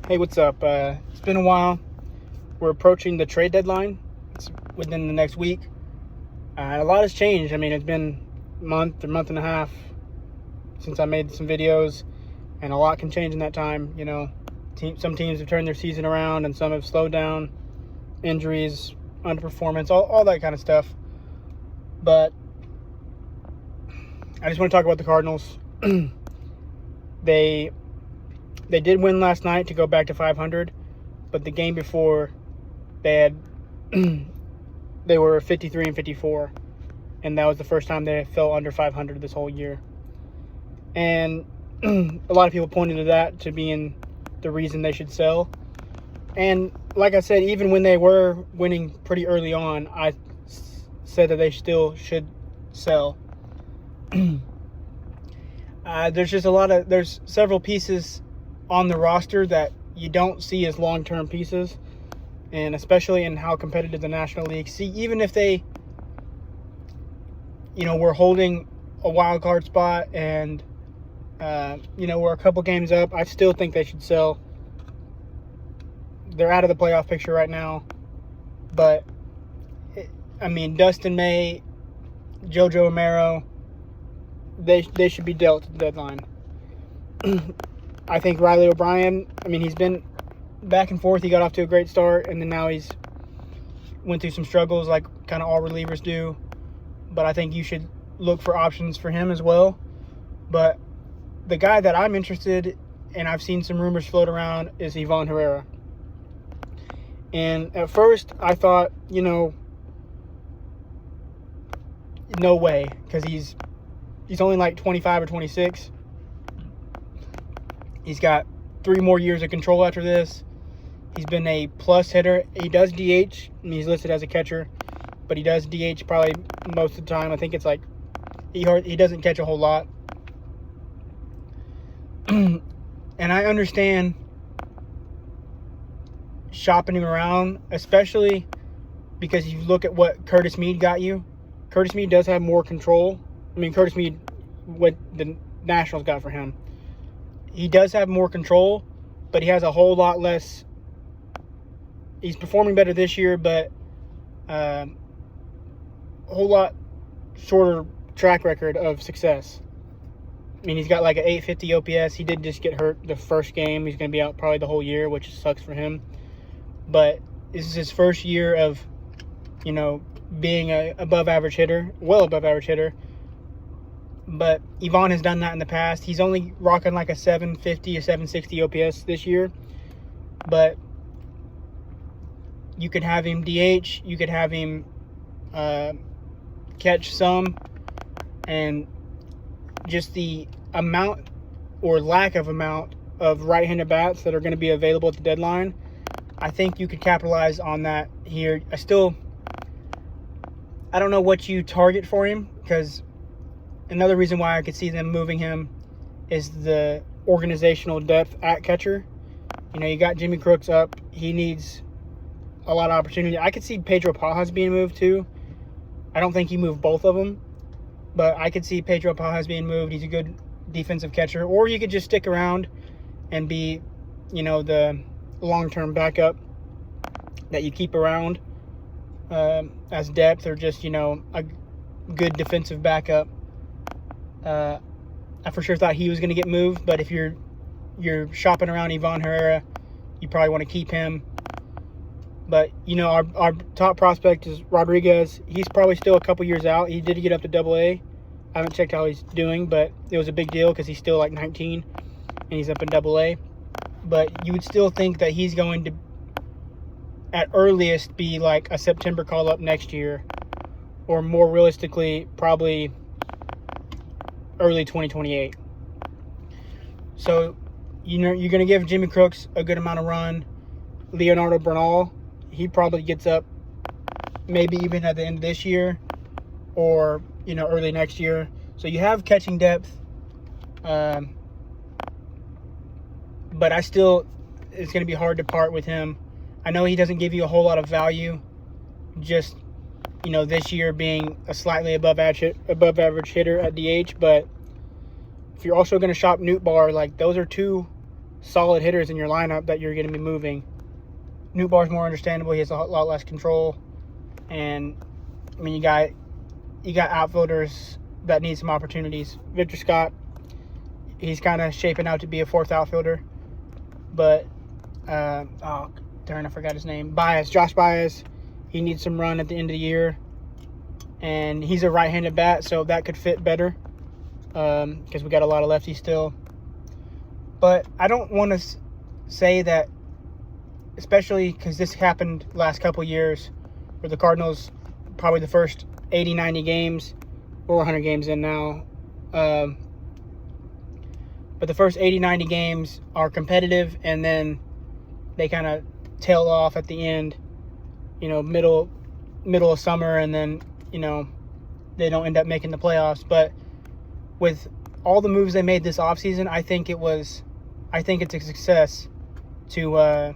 Hey, what's up? It's been a while. We're approaching the trade deadline. It's within the next week. A lot has changed. I mean, it's been a month and a half since I made some videos, and a lot can change in that time. Some teams have turned their season around, and some have slowed down. Injuries, underperformance, all that kind of stuff. But I just want to talk about the Cardinals. They did win last night to go back to 500, but the game before they were 53 and 54, and that was the first time they fell under 500 this whole year. And a lot of people pointed to that to being the reason they should sell. And like I said, even when they were winning pretty early on, I said that they still should sell. There's several pieces on the roster that you don't see as long-term pieces, and especially in how competitive the National League. See, even if they, were holding a wild card spot and, we're a couple games up, I still think they should sell. They're out of the playoff picture right now, but, Dustin May, JoJo Romero, they should be dealt at the deadline. I think Riley O'Brien, he's been back and forth. He got off to a great start, and then now he's went through some struggles like kind of all relievers do. But I think you should look for options for him as well. But the guy that I'm interested, and I've seen some rumors float around, is Ivan Herrera. And at first I thought, no way, because he's only like 25 or 26. He's got 3 more years of control after this. He's been a plus hitter. He does DH. He's listed as a catcher, but he does DH probably most of the time. I think it's like he doesn't catch a whole lot. And I understand shopping him around, especially because you look at what Curtis Mead got you. Curtis Mead does have more control. Curtis Mead, what the Nationals got for him. He does have more control, but he has a whole lot less. He's performing better this year, but a whole lot shorter track record of success. He's got like an 850 OPS. He did just get hurt the first game. He's going to be out probably the whole year, which sucks for him. But this is his first year of, being a above average hitter, well above average hitter. But Ivan has done that in the past. He's only rocking like a 750, a 760 OPS this year. But you could have him DH. You could have him catch some. And just the amount or lack of amount of right-handed bats that are going to be available at the deadline, I think you could capitalize on that here. I don't know what you target for him, because another reason why I could see them moving him is the organizational depth at catcher. You got Jimmy Crooks up. He needs a lot of opportunity. I could see Pedro Pajas being moved too. I don't think he moved both of them, but I could see Pedro Pajas being moved. He's a good defensive catcher. Or you could just stick around and be, the long-term backup that you keep around as depth, or just, a good defensive backup. I for sure thought he was going to get moved, but if you're shopping around Ivan Herrera, you probably want to keep him. But, our top prospect is Rodriguez. He's probably still a couple years out. He did get up to AA. I haven't checked how he's doing, but it was a big deal because he's still like 19 and he's up in AA. But you would still think that he's going to, at earliest, be like a September call-up next year, or more realistically, probably early 2028. So, you're going to give Jimmy Crooks a good amount of run. Leonardo Bernal, he probably gets up maybe even at the end of this year, or, early next year. So you have catching depth. But it's going to be hard to part with him. I know he doesn't give you a whole lot of value, just, this year being a slightly above average hitter at DH, but if you're also going to shop Newt Bar, like, those are two solid hitters in your lineup that you're going to be moving. Nootbaar's more understandable. He has a lot less control. And, I mean, you got outfielders that need some opportunities. Victor Scott, he's kind of shaping out to be a fourth outfielder. But, I forgot his name. Josh Baez, he needs some run at the end of the year. And he's a right-handed bat, so that could fit better because we got a lot of lefties still. But I don't want to say that, especially because this happened last couple years where the Cardinals, probably the first 80, 90 games, or 100 games in now, but the first 80, 90 games are competitive, and then they kind of tail off at the end, middle of summer, and then, they don't end up making the playoffs. But with all the moves they made this offseason, I think it's a success to, I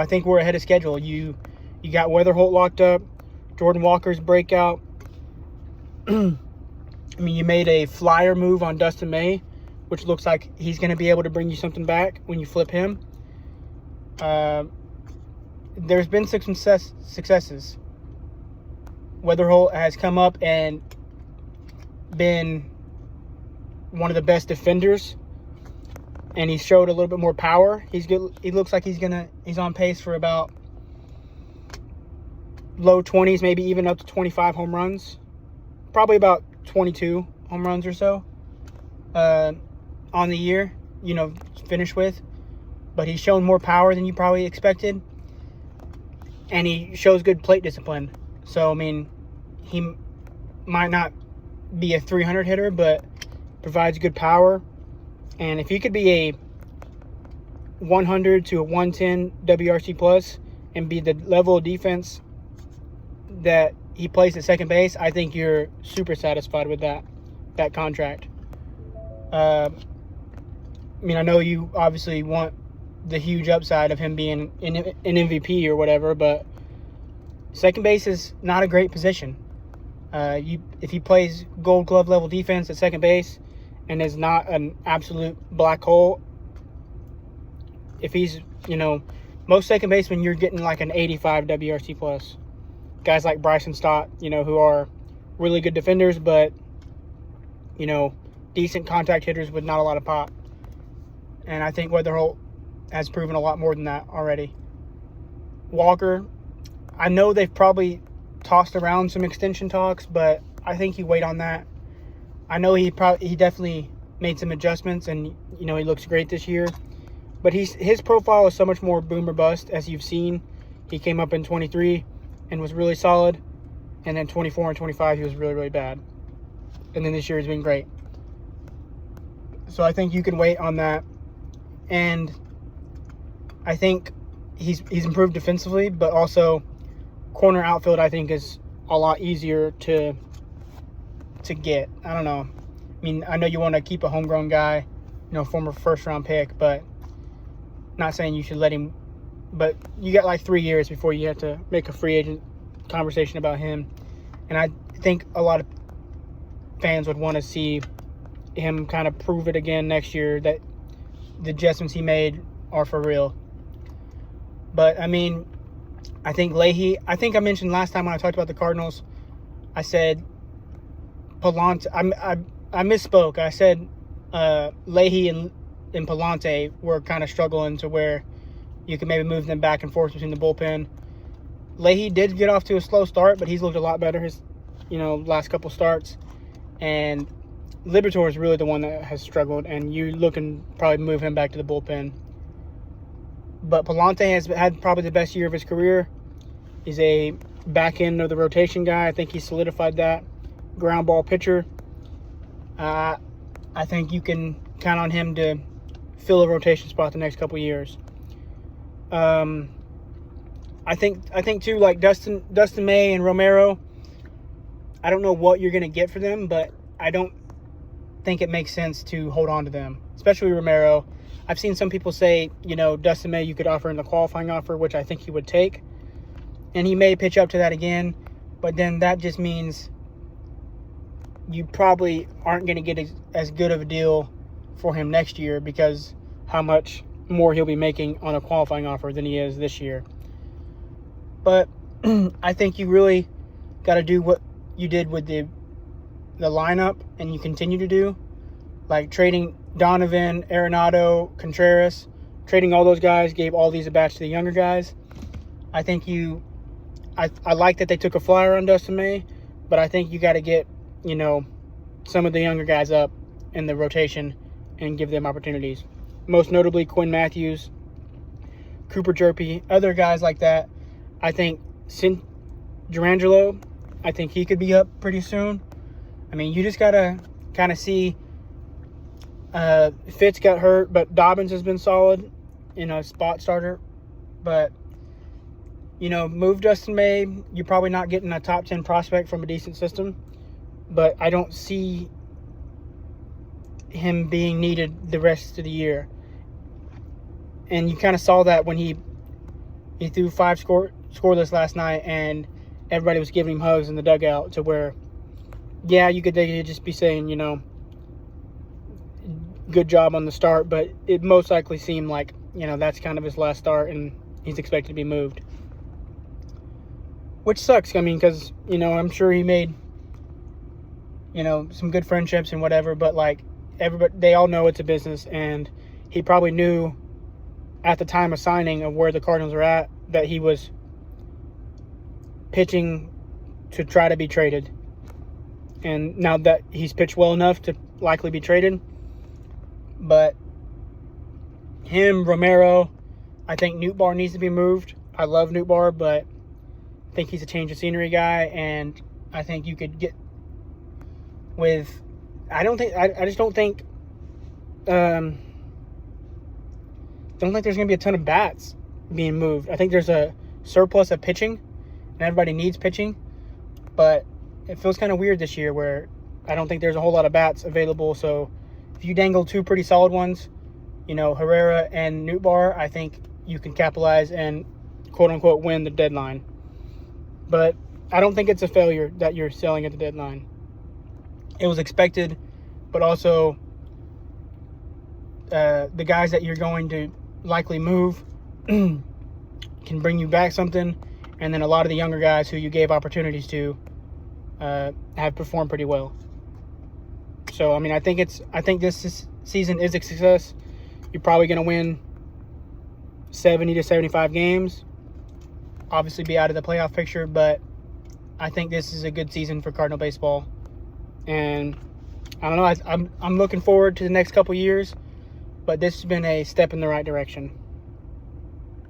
think we're ahead of schedule. You got Weatherholt locked up, Jordan Walker's breakout. I mean, you made a flyer move on Dustin May, which looks like he's going to be able to bring you something back when you flip him. There's been some successes. Weatherholt has come up and been one of the best defenders, and he showed a little bit more power. He's good. He looks like he's on pace for about low 20s, maybe even up to 25 home runs. Probably about 22 home runs or so on the year, finish with. But he's shown more power than you probably expected, and he shows good plate discipline. So, I mean, he might not be a 300 hitter, but provides good power. And if he could be a 100 to a 110 WRC plus and be the level of defense that he plays at second base, I think you're super satisfied with that contract. I know you obviously want the huge upside of him being an MVP or whatever, but second base is not a great position. If he plays Gold Glove level defense at second base and is not an absolute black hole, if he's, most second basemen, you're getting like an 85 WRC plus. Guys like Bryson Stott, who are really good defenders, but, decent contact hitters with not a lot of pop. And I think Weatherholt has proven a lot more than that already. Walker, I know they've probably tossed around some extension talks, but I think you wait on that. I know he definitely made some adjustments, and he looks great this year. But his profile is so much more boom or bust, as you've seen. He came up in 23 and was really solid, and then 24 and 25 he was really, really bad. And then this year he's been great. So I think you can wait on that. And I think he's improved defensively, but also corner outfield I think is a lot easier to get. I don't know. I mean, I know you want to keep a homegrown guy, former first-round pick, but not saying you should let him. But you got like 3 years before you have to make a free agent conversation about him. And I think a lot of fans would want to see him kind of prove it again next year that the adjustments he made are for real. But, I mean, I think Leahy, I think I mentioned last time when I talked about the Cardinals, I said Palante, I misspoke. I said Leahy and Palante were kind of struggling to where you could maybe move them back and forth between the bullpen. Leahy did get off to a slow start, but he's looked a lot better his, last couple starts. And Liberatore is really the one that has struggled, and you're looking probably move him back to the bullpen. But Palante has had probably the best year of his career. He's a back end of the rotation guy. I think he solidified that. Ground ball pitcher. I think you can count on him to fill a rotation spot the next couple years. I think too, like Dustin May and Romero, I don't know what you're going to get for them, but I don't think it makes sense to hold on to them, especially Romero. I've seen some people say, Dustin May you could offer in the qualifying offer, which I think he would take. And he may pitch up to that again, but then that just means you probably aren't going to get as good of a deal for him next year because how much more he'll be making on a qualifying offer than he is this year. But I think you really got to do what you did with the lineup, and you continue to do, like trading Donovan, Arenado, Contreras, trading all those guys, gave all these at bats to the younger guys. I think I like that they took a flyer on Dustin May, but I think you got to get, some of the younger guys up in the rotation and give them opportunities. Most notably Quinn Matthews, Cooper Jerpy, other guys like that. I think Durangelo, I think he could be up pretty soon. I mean, you just got to kind of see. Fitz got hurt, but Dobbins has been solid, spot starter. But, move Dustin May. You're probably not getting a top 10 prospect from a decent system. But I don't see him being needed the rest of the year. And you kind of saw that when he threw 5 scoreless last night, and everybody was giving him hugs in the dugout, to where, yeah, they could just be saying, good job on the start, but it most likely seemed like, that's kind of his last start and he's expected to be moved. Which sucks, I mean, because, I'm sure he made, some good friendships and whatever, but, they all know it's a business, and he probably knew at the time of signing of where the Cardinals are at that he was pitching to try to be traded. And now that he's pitched well enough to likely be traded, but him, Romero, I think Nootbaar needs to be moved. I love Nootbaar, but I think he's a change of scenery guy, and I think you could get with. I just don't think there's going to be a ton of bats being moved. I think there's a surplus of pitching, and everybody needs pitching, but it feels kind of weird this year where I don't think there's a whole lot of bats available. So if you dangle 2 pretty solid ones, Herrera and Nootbaar, I think you can capitalize and quote-unquote win the deadline. But I don't think it's a failure that you're selling at the deadline. It was expected, but also the guys that you're going to likely move can bring you back something, and then a lot of the younger guys who you gave opportunities to have performed pretty well. So, I mean, I think this season is a success. You're probably going to win 70 to 75 games. Obviously be out of the playoff picture, but I think this is a good season for Cardinal baseball. And I don't know, I'm looking forward to the next couple years, but this has been a step in the right direction.